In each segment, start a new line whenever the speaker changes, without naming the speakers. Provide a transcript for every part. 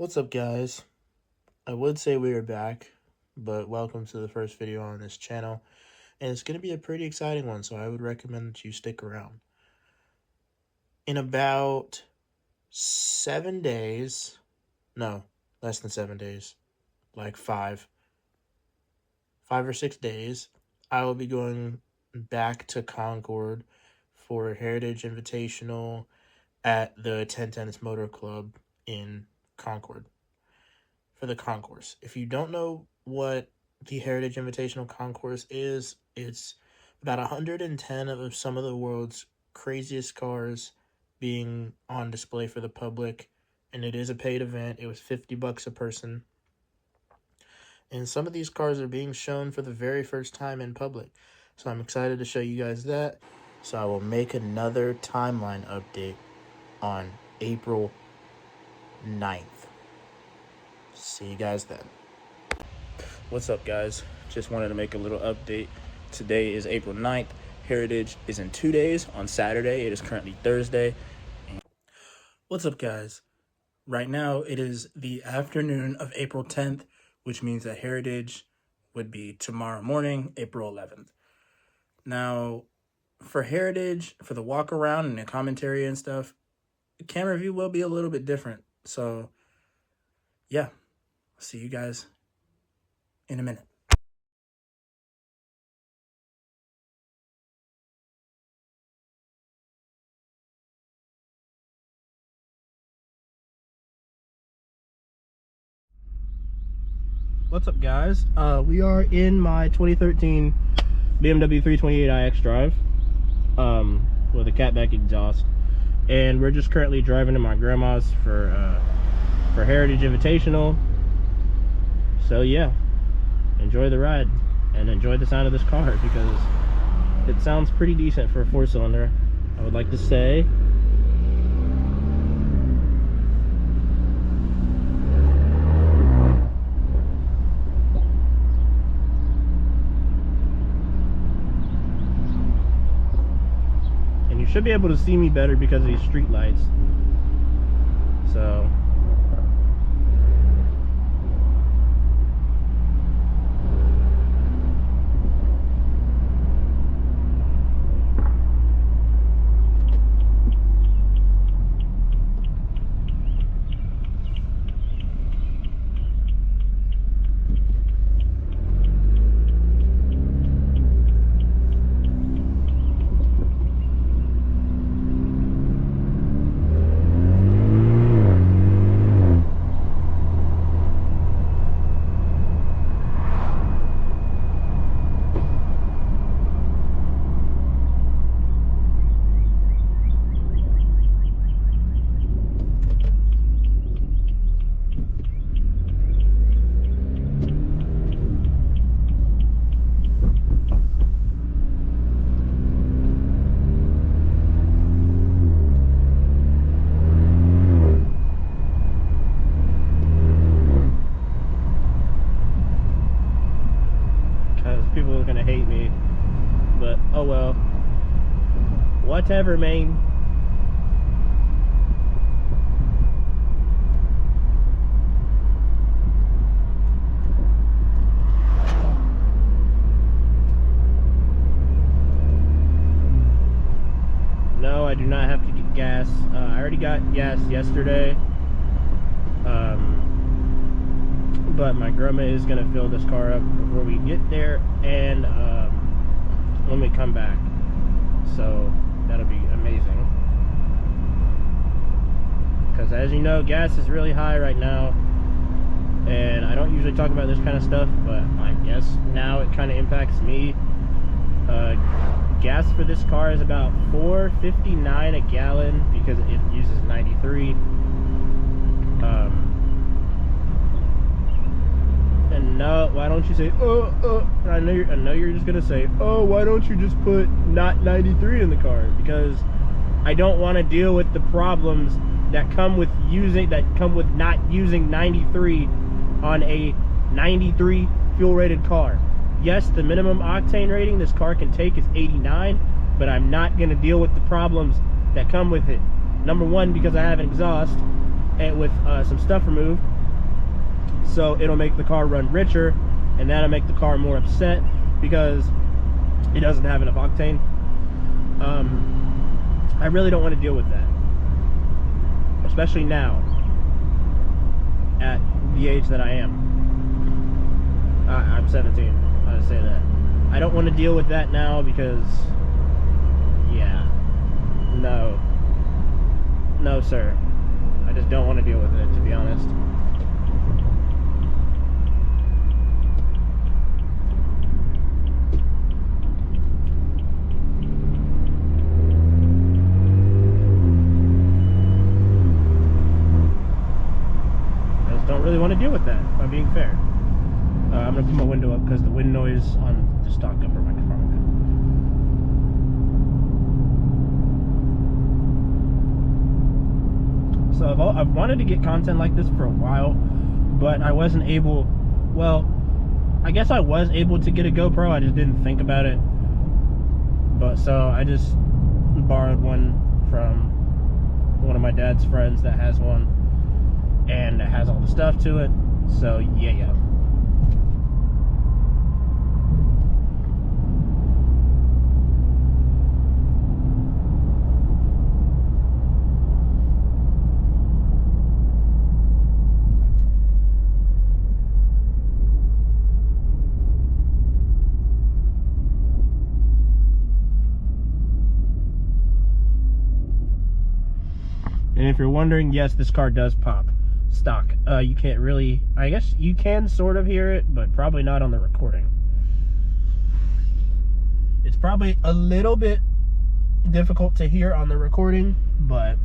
What's up, guys? I would say we are back, but welcome to the first video on this channel, and it's going to be a pretty exciting one, so I would recommend that you stick around. In about 7 days, no, less than 7 days, like five or 6 days, I will be going back to Concord for a Heritage Invitational at the 10 Tennis Motor Club in Concord. For the concourse. If you don't know what the Heritage Invitational Concourse is, it's about 110 of some of the world's craziest cars being on display for the public, and it is a paid event. It was $50 a person. And some of these cars are being shown for the very first time in public. So I'm excited to show you guys that. So I will make another timeline update on April 9th. See you guys then. What's up, guys? Just wanted to make a little update. Today is April 9th. Heritage is in 2 days on Saturday. It is currently Thursday. What's up, guys? Right now it is the afternoon of April 10th, which means that Heritage would be tomorrow morning, April 11th. Now, for Heritage, for the walk around and the commentary and stuff, the camera view will be a little bit different. So, yeah. See you guys in a minute. What's up, guys? We are in my 2013 BMW 328iX drive with a catback exhaust, and we're just currently driving to my grandma's for Heritage Invitational. So yeah, enjoy the ride and enjoy the sound of this car because it sounds pretty decent for a 4-cylinder, I would like to say. And you should be able to see me better because of these street lights. So people are gonna hate me, but oh well, whatever, man. No, I do not have to get gas. I already got gas yesterday, but my grandma is gonna fill this car up before we get there and when we come back, so that'll be amazing, because as you know, gas is really high right now, and I don't usually talk about this kind of stuff, but I guess now it kind of impacts me. Gas for this car is about $4.59 a gallon because it uses 93. And no, why don't you say, I know you're just gonna say, oh, why don't you just put not 93 in the car? Because I don't want to deal with the problems that come with not using 93 on a 93 fuel rated car. Yes, the minimum octane rating this car can take is 89, but I'm not going to deal with the problems that come with it. Number one, because I have an exhaust,
and with some stuff removed. So it'll make the car run richer, and that'll make the car more upset because it doesn't have enough octane. I really don't want to deal with that, especially now at the age that I am. I'm 17. I say that. I don't want to deal with that now because, yeah, no, sir. I just don't want to deal with it, to be honest. I just don't really want to deal with that, if I'm being fair. I'm going to put my window up because the wind noise on the stock upper microphone. So I've wanted to get content like this for a while, but I wasn't able. Well, I guess I was able to get a GoPro. I just didn't think about it. But so I just borrowed one from one of my dad's friends that has one, and it has all the stuff to it. So yeah. And if you're wondering, yes, this car does pop stock. You can't really, I guess you can sort of hear it, but probably not on the recording. It's probably a little bit difficult to hear on the recording, but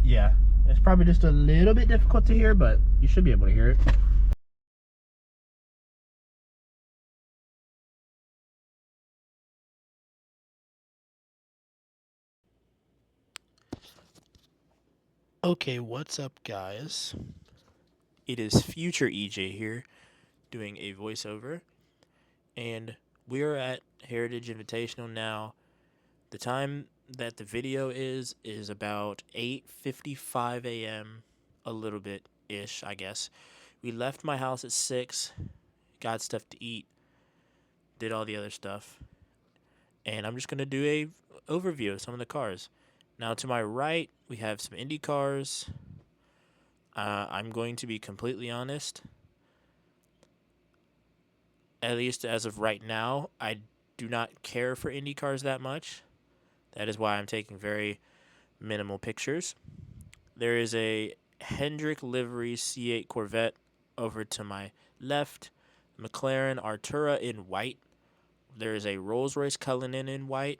yeah, it's probably just a little bit difficult to hear, but you should be able to hear it.
Okay, what's up, guys? It is future EJ here doing a voiceover, and we are at Heritage Invitational now. The time that the video is about 8:55 a.m., a little bit ish, I guess. We left my house at 6, got stuff to eat, did all the other stuff, and I'm just going to do a overview of some of the cars. Now, to my right, we have some Indy cars. I'm going to be completely honest. At least as of right now, I do not care for Indy cars that much. That is why I'm taking very minimal pictures. There is a Hendrick livery C8 Corvette over to my left, McLaren Artura in white. There is a Rolls-Royce Cullinan in white.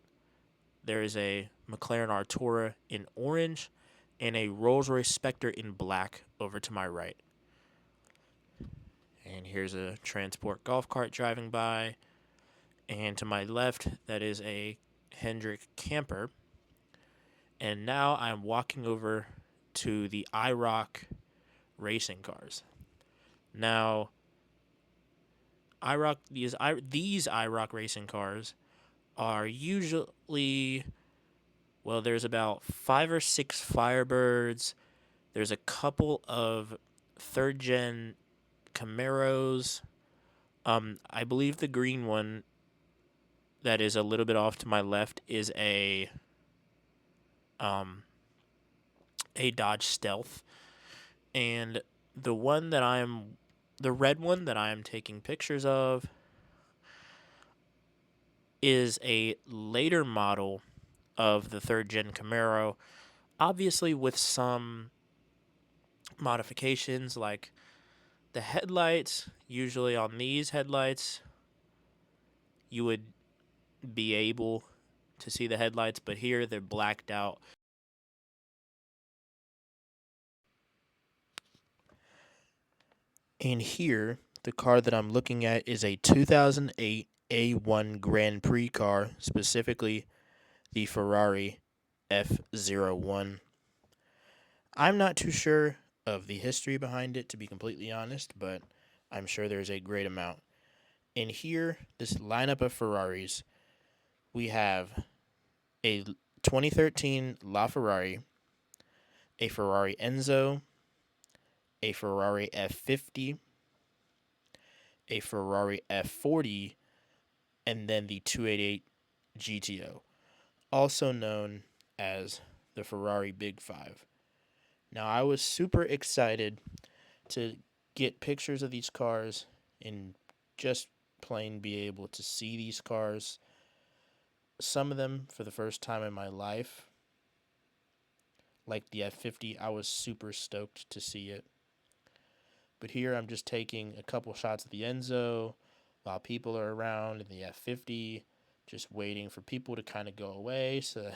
There is a McLaren Artura in orange, and a Rolls-Royce Spectre in black over to my right. And here's a transport golf cart driving by. And to my left, that is a Hendrick camper. And now I'm walking over to the IROC racing cars. Now, these IROC racing cars are usually, well, there's about 5 or 6 Firebirds. There's a couple of third gen Camaros. I believe the green one that is a little bit off to my left is a Dodge Stealth, and the red one that I am taking pictures of is a later model of the third gen Camaro, obviously with some modifications like the headlights. Usually on these headlights you would be able to see the headlights, but here they're blacked out. And here, the car that I'm looking at is a 2008 A1 Grand Prix car, specifically the Ferrari F01. I'm not too sure of the history behind it, to be completely honest, but I'm sure there's a great amount. And here, this lineup of Ferraris, we have a 2013 LaFerrari, a Ferrari Enzo, a Ferrari F50, a Ferrari F40, and then the 288 GTO, also known as the Ferrari Big Five. Now, I was super excited to get pictures of these cars and just plain be able to see these cars. Some of them for the first time in my life, like the F50, I was super stoked to see it. But here I'm just taking a couple shots of the Enzo while people are around in the F50, just waiting for people to kind of go away so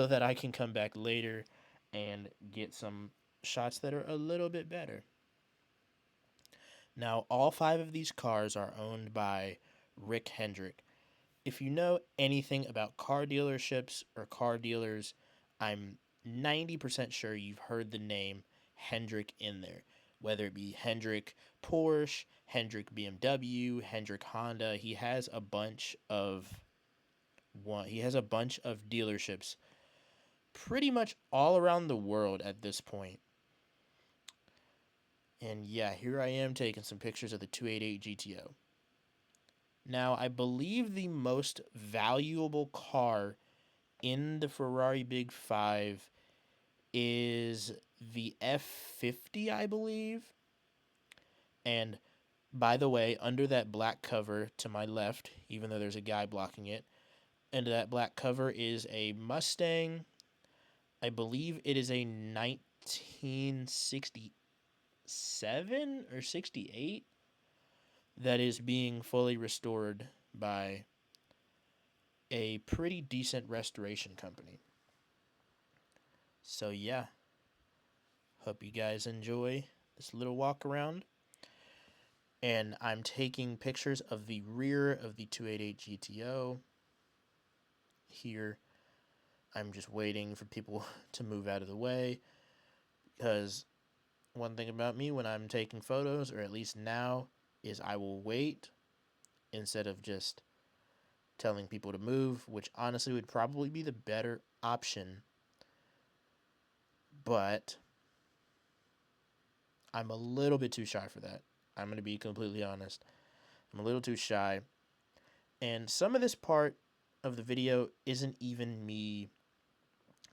that I can come back later and get some shots that are a little bit better. Now, all five of these cars are owned by Rick Hendrick. If you know anything about car dealerships or car dealers, I'm 90% sure you've heard the name Hendrick in there. Whether it be Hendrick Porsche, Hendrick BMW, Hendrick Honda, he has a bunch of dealerships pretty much all around the world at this point. And yeah, here I am taking some pictures of the 288 GTO. Now, I believe the most valuable car in the Ferrari Big Five is the F50, I believe. And by the way, under that black cover to my left, even though there's a guy blocking it, under that black cover is a Mustang. I believe it is a 1967 or 68 that is being fully restored by a pretty decent restoration company. So yeah, hope you guys enjoy this little walk around. And I'm taking pictures of the rear of the 288 GTO. Here, I'm just waiting for people to move out of the way, because one thing about me when I'm taking photos, or at least now, is I will wait instead of just telling people to move, which honestly would probably be the better option. But I'm a little bit too shy for that. I'm going to be completely honest. I'm a little too shy. And some of this part of the video isn't even me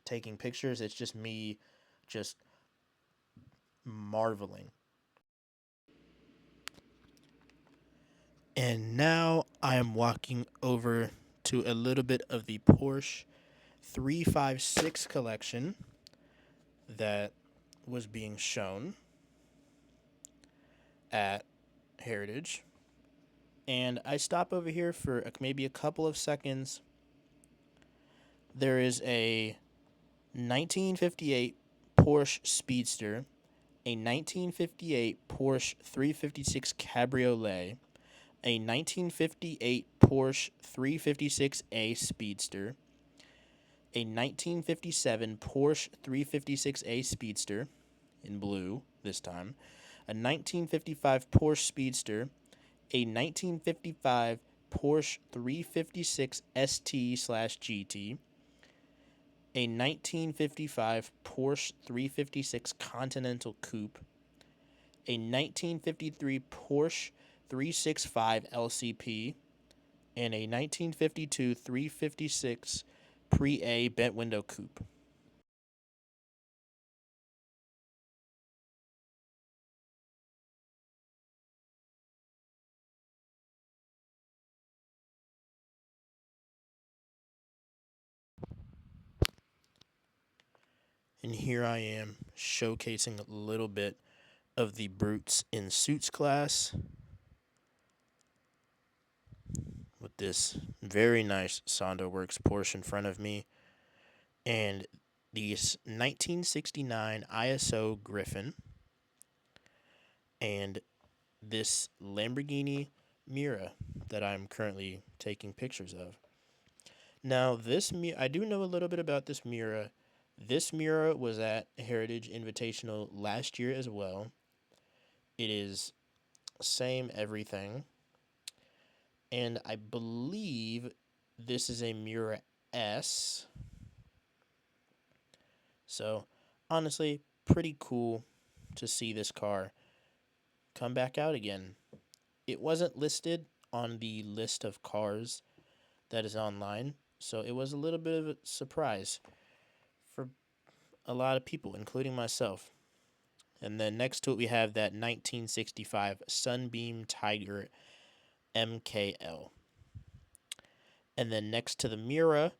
taking pictures, it's just me just marveling. And now I am walking over to a little bit of the Porsche 356 collection that was being shown at Heritage. And I stop over here for maybe a couple of seconds. There is a 1958 Porsche Speedster, a 1958 Porsche 356 Cabriolet, a 1958 Porsche 356A Speedster, a 1957 Porsche 356A Speedster, in blue this time, a 1955 Porsche Speedster, a 1955 Porsche 356 ST/GT, a 1955 Porsche 356 Continental Coupe, a 1953 Porsche 365 LCP, and a 1952 356 Pre-A bent window coupe. And here I am showcasing a little bit of the brutes in suits class with this very nice Sonderworks Porsche in front of me, and the 1969 ISO Griffin, and this Lamborghini Miura that I'm currently taking pictures of. Now, I do know a little bit about this Miura. This Miura was at Heritage Invitational last year as well. It is same everything. And I believe this is a Miura S. So, honestly, pretty cool to see this car come back out again. It wasn't listed on the list of cars that is online, so it was a little bit of a surprise for a lot of people, including myself. And then next to it, we have that 1965 Sunbeam Tiger MKL. And then next to the Miura,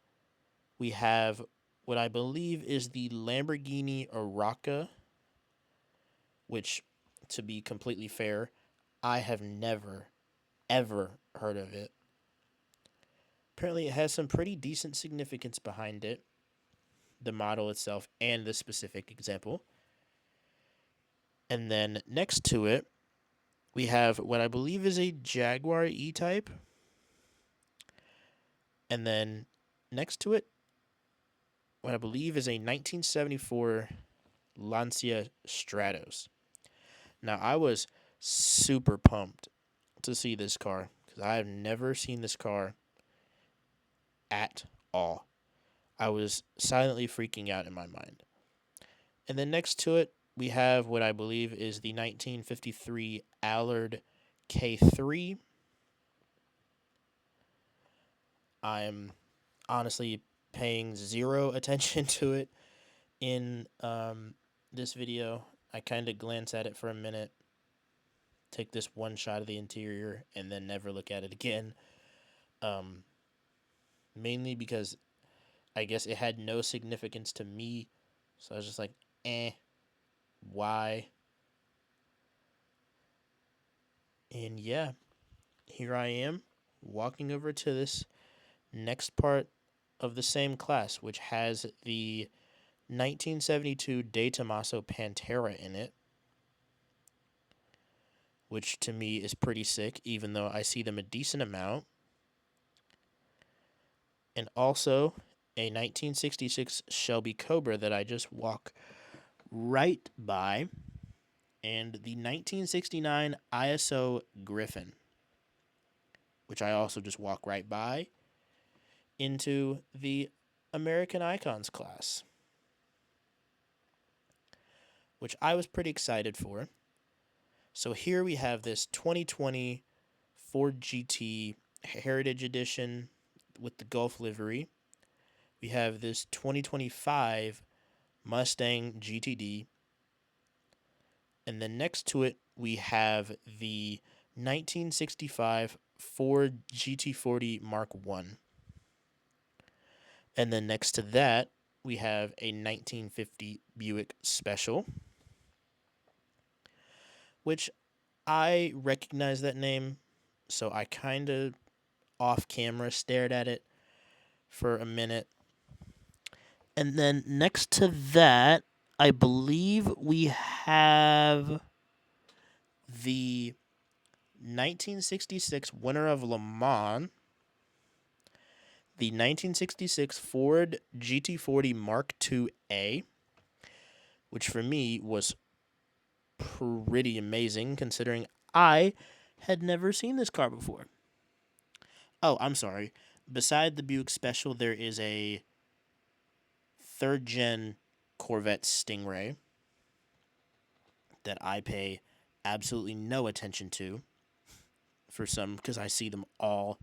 we have what I believe is the Lamborghini Arauca, which, to be completely fair, I have never, ever heard of it. Apparently, it has some pretty decent significance behind it, the model itself and the specific example. And then next to it, we have what I believe is a Jaguar E Type. And then next to it, what I believe is a 1974 Lancia Stratos. Now, I was super pumped to see this car because I have never seen this car at all. I was silently freaking out in my mind. And then next to it, we have what I believe is the 1953 Allard K3. I'm honestly paying zero attention to it in this video. I kind of glance at it for a minute, take this one shot of the interior, and then never look at it again. Um, Mainly because I guess it had no significance to me. So I was just like, why? And yeah, here I am walking over to this next part of the same class, which has the 1972 De Tomaso Pantera in it, which to me is pretty sick, even though I see them a decent amount. And also a 1966 Shelby Cobra that I just walk right by, and the 1969 ISO Griffin, which I also just walk right by into the American Icons class, which I was pretty excited for. So here we have this 2020 Ford GT Heritage Edition with the Gulf livery. We have this 2025 Mustang GTD. And then next to it, we have the 1965 Ford GT40 Mark I. And then next to that, we have a 1950 Buick Special, which I recognize that name, so I kind of off camera stared at it for a minute. And then next to that, I believe we have the 1966 winner of Le Mans, the 1966 Ford GT40 Mark II-A, which for me was pretty amazing considering I had never seen this car before. Oh, I'm sorry. Beside the Buick Special, there is a third gen Corvette Stingray that I pay absolutely no attention to for some because I see them all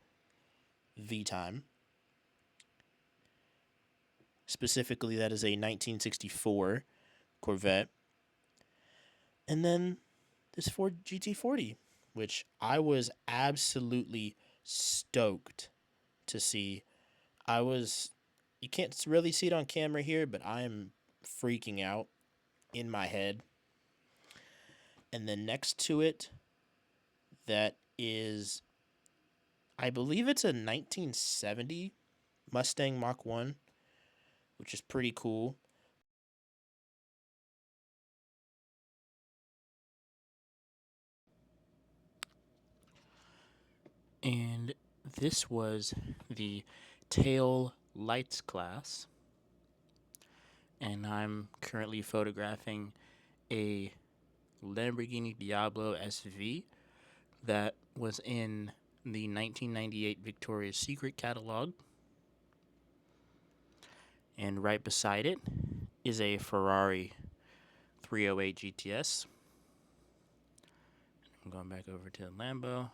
the time. Specifically, that is a 1964 Corvette. And then this Ford GT40, which I was absolutely stoked to see. You can't really see it on camera here, but I am freaking out in my head. And then next to it, that is, I believe it's a 1970 Mustang Mach 1, which is pretty cool. And this was the tail lights class. And I'm currently photographing a Lamborghini Diablo SV that was in
the 1998 Victoria's Secret catalog, and right beside it is a Ferrari 308 GTS. I'm going back over to the Lambo.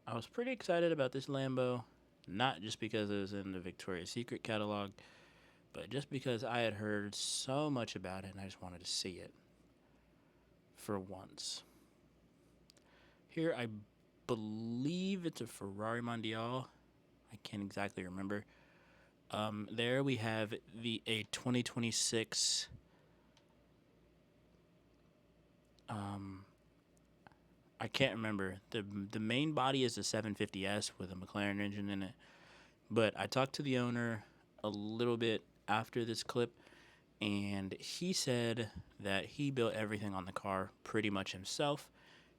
I was pretty excited about this Lambo, not just because it was in the Victoria's Secret catalog, but just because I had heard so much about it and I just wanted to see it for once. Here, I believe it's a Ferrari Mondial. I can't exactly remember. There we have a 2026. I can't remember. The main body is a 750S with a McLaren engine in it. But I talked to the owner a little bit after this clip, and he said that he built everything on the car pretty much himself.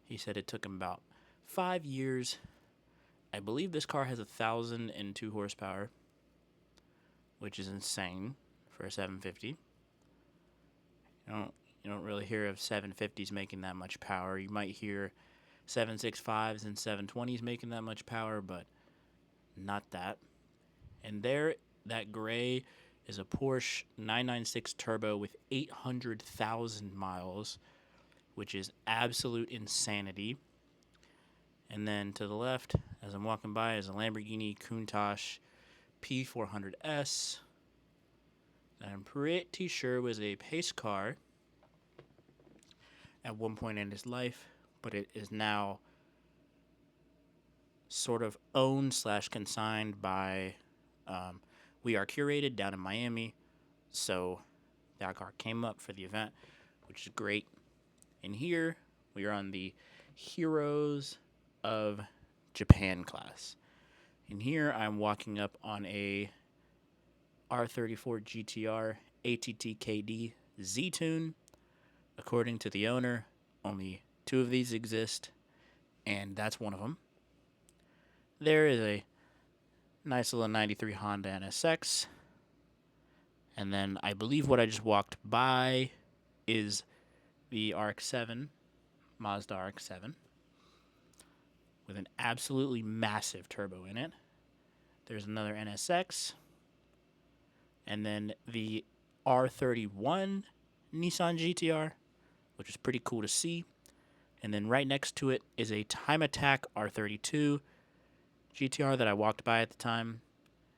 He said it took him about 5 years. I believe this car has 1,002 horsepower, which is insane for a 750. You don't really hear of 750s making that much power. You might hear 765s and 720s making that much power, but not that. And there, that gray is a Porsche 996 Turbo with 800,000 miles, which is absolute insanity. And then to the left, as I'm walking by, is a Lamborghini Countach P400S that I'm pretty sure was a pace car at one point in his life, but it is now sort of owned / consigned by We Are Curated down in Miami. So that car came up for the event, which is great. And here we are on the Heroes of Japan class. And here I'm walking up on a R34 GTR ATTKD Z-Tune. According to the owner, only 2 of these exist, and that's one of them. There is a nice little 93 Honda NSX. And then I believe what I just walked by is the RX-7, Mazda RX-7, with an absolutely massive turbo in it. There's another NSX. And then the R31 Nissan GTR, which is pretty cool to see. And then right next to it is a Time Attack R32 GTR that I walked by at the time.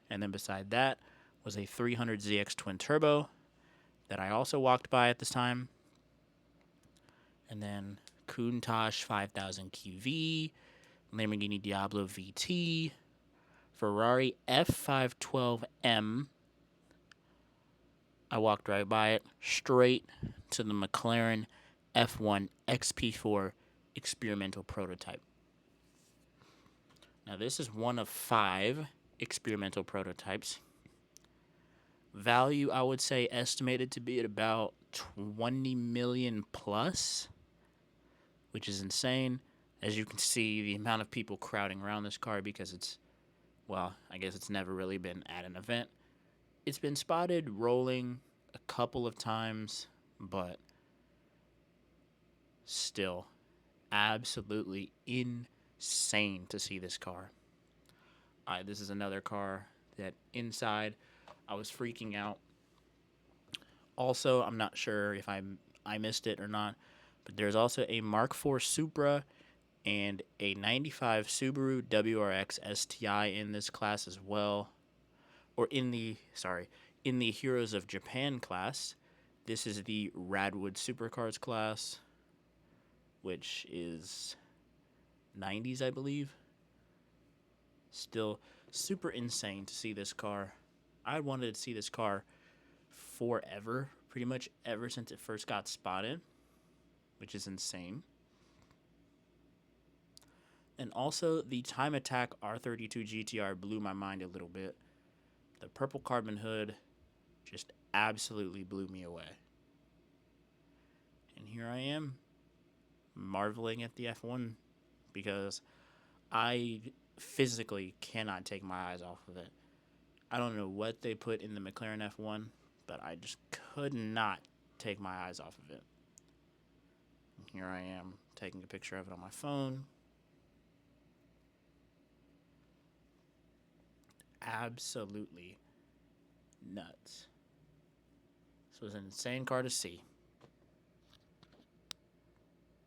And then beside that was a 300ZX Twin Turbo that I also walked by at this time. And then Countach 5000 QV, Lamborghini Diablo VT, Ferrari F512M. I walked right by it, straight to the McLaren F1 XP4 experimental prototype. Now, this is one of 5 experimental prototypes. Value, I would say, estimated to be at about 20 million plus, which is insane. As you can see, the amount of people crowding around this car because it's, well, I guess it's never really been at an event. It's been spotted rolling a couple of times, but still absolutely insane to see this car. This is another car that inside I was freaking out. Also, I'm not sure if I missed it or not, but there's also a Mark IV Supra and a 95 Subaru WRX STI in this class as well. Or in the Heroes of Japan class. This is the Radwood Supercars class, which is 90s, I believe. Still super insane to see this car. I wanted to see this car forever, pretty much ever since it first got spotted, which is insane. And also, the Time Attack R32 GTR blew my mind a little bit. The purple carbon hood just absolutely blew me away. And here I am, marveling at the F1 because I physically cannot take my eyes off of it. I don't know what they put in the McLaren F1, but I just could not take my eyes off of it. And here I am taking a picture of it on my phone.
absolutely nuts. So it was an insane car to see.